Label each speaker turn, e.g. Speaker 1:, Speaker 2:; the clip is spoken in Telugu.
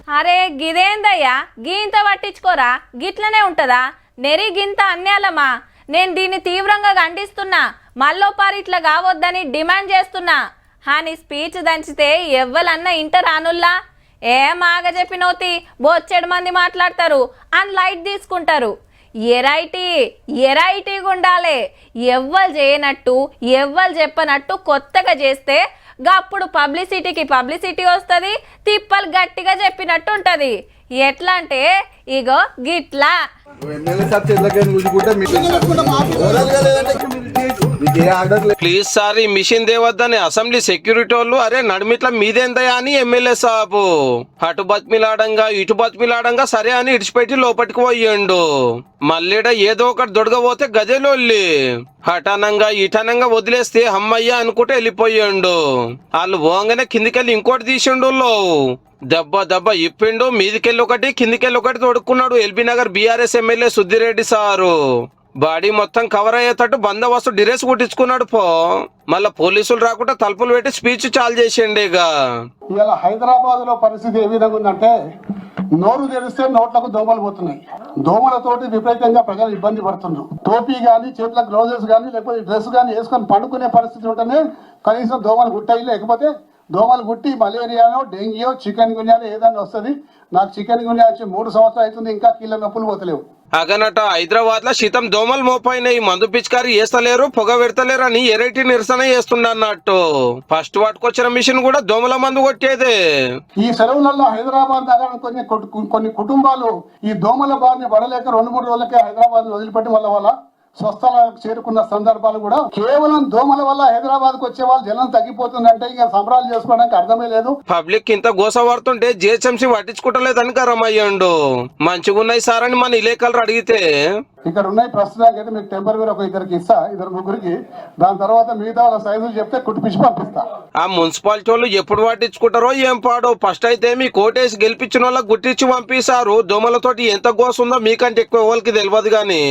Speaker 1: అరే గిదేందయ్యా గీంత పట్టించుకోరా గిట్లనే ఉంటదా నెరి గింత అన్యాలమా నేను దీన్ని తీవ్రంగా ఖండిస్తున్నా మల్లోపారి ఇట్లా కావద్దని డిమాండ్ చేస్తున్నా హాని స్పీచ్ దంచితే ఎవ్వలన్నా ఇంటర్ అనుల్లా ఏం ఆగ చెప్పినోతి బొచ్చెడు మంది మాట్లాడతారు అని లైట్ తీసుకుంటారు ఎరైటీగా ఉండాలి ఎవ్వరు చేయనట్టు ఎవ్వరు చెప్పనట్టు కొత్తగా చేస్తే అప్పుడు పబ్లిసిటీ వస్తుంది తిప్పలు గట్టిగా చెప్పినట్టు ఉంటది ఎట్లా అంటే ఇగో గిట్లా
Speaker 2: ప్లీజ్ సార్ ఈ మిషన్ దేవద్దని అసెంబ్లీ సెక్యూరిటీ వాళ్ళు అరే నడిమిట్ల మీదేందయా అని ఎమ్మెల్యే సాబు అటు బతిమిలాడంగా ఇటు బతిమిలాడంగా సరే అని ఇడిచిపెట్టి లోపలికి పోయిండు మళ్ళీడ ఏదో ఒకటి దొడగబోతే గజలోల్లి హఠానంగా ఇఠానంగా వదిలేస్తే అమ్మయ్య అనుకుంటే వెళ్ళిపోయిండు వాళ్ళు పోగానే కిందికెళ్ళి ఇంకోటి తీసిండు దెబ్బ ఇప్పిండు మీదికెళ్ళి ఒకటి కిందికెళ్ళి ఒకటి తొడుక్కున్నాడు LB Nagar BRS MLA Sudhireddy sir body మొత్తం కవర్ అయ్యేటట్టు బందోబస్తు డ్రెస్ కుట్టించుకున్నాడు మళ్ళా పోలీసులు రాకుండా తలుపులు పెట్టి స్పీచ్ చాలు చేసిండు ఇక
Speaker 3: ఇలా హైదరాబాద్ లో పరిస్థితి ఏ విధంగా ఉందంటే నోరు తెరిస్తే నోట్లకు దోమలు పోతున్నాయి దోమలతోటి విపరీతంగా ప్రజలు ఇబ్బంది పడుతున్నారు టోపీ గానీ చేతులకు గ్లౌజెస్ గానీ లేకపోతే డ్రెస్ గానీ వేసుకొని పండుకునే పరిస్థితి ఉంటేనే కనీసం దోమలు గుట్టాయి లేకపోతే దోమలు గుట్టి మలేరియానో డెంగ్యూ చికెన్ గున్యాలో ఏదైనా వస్తుంది నాకు చికెన్ గున్యా వచ్చి 3 సంవత్సరాలు అవుతుంది ఇంకా కీళ్ళ నొప్పులు పోతలేవు
Speaker 2: అగనట హైదరాబాద్ లో శీతం దోమలు మోపైనాయి మందు పిచికారి వేస్తలేరు పొగ పెడతలేరు అని ఎరైటీ నిరసన చేస్తుండన్నట్టు ఫస్ట్ వాటికొచ్చిన మిషన్ కూడా దోమల మందు కొట్టేదే
Speaker 3: ఈ సెలవులలో హైదరాబాద్ నగరం కొన్ని కుటుంబాలు ఈ దోమల బారిన పడలేక 2-3 రోజులకే హైదరాబాద్ వదిలిపెట్టి వల్ల స్వస్థలాలకు చేరుకున్న సందర్భాలు కూడా కేవలం దోమల వల్ల హైదరాబాద్ కు వచ్చే వాళ్ళు జనం తగ్గిపోతుందంటే ఇంకా సంబరాలు చేసుకోవడానికి అర్థమే లేదు
Speaker 2: పబ్లిక్ ఇంత గోస పడుతుంటే జిహెచ్ఎంసీ పట్టించుకోవట్లేదని రమ్మయ్యండు మంచిగా ఉన్నాయి సార్ అని మన ఇలేకలు అడిగితే
Speaker 3: ఇక్కడ ఉన్నాయి ప్రస్తుతానికి అయితే మీకు టెంపరీ ఒక ఇద్దరికి ఇస్తా 2-3 దాని తర్వాత మిగతా వాళ్ళ సైజులు చెప్తే కుట్టిపించి పంపిస్తా
Speaker 2: ఆ మున్సిపాలిటీ వాళ్ళు ఎప్పుడు పట్టించుకుంటారో ఏం పాడో ఫస్ట్ అయితే మీ కోటేసి గెలిపించిన వాళ్ళకి గుట్టించి పంపిస్తారు దోమలతోటి ఎంత గోస ఉందో మీకంటే ఎక్కువ వాళ్ళకి తెలియదు గాని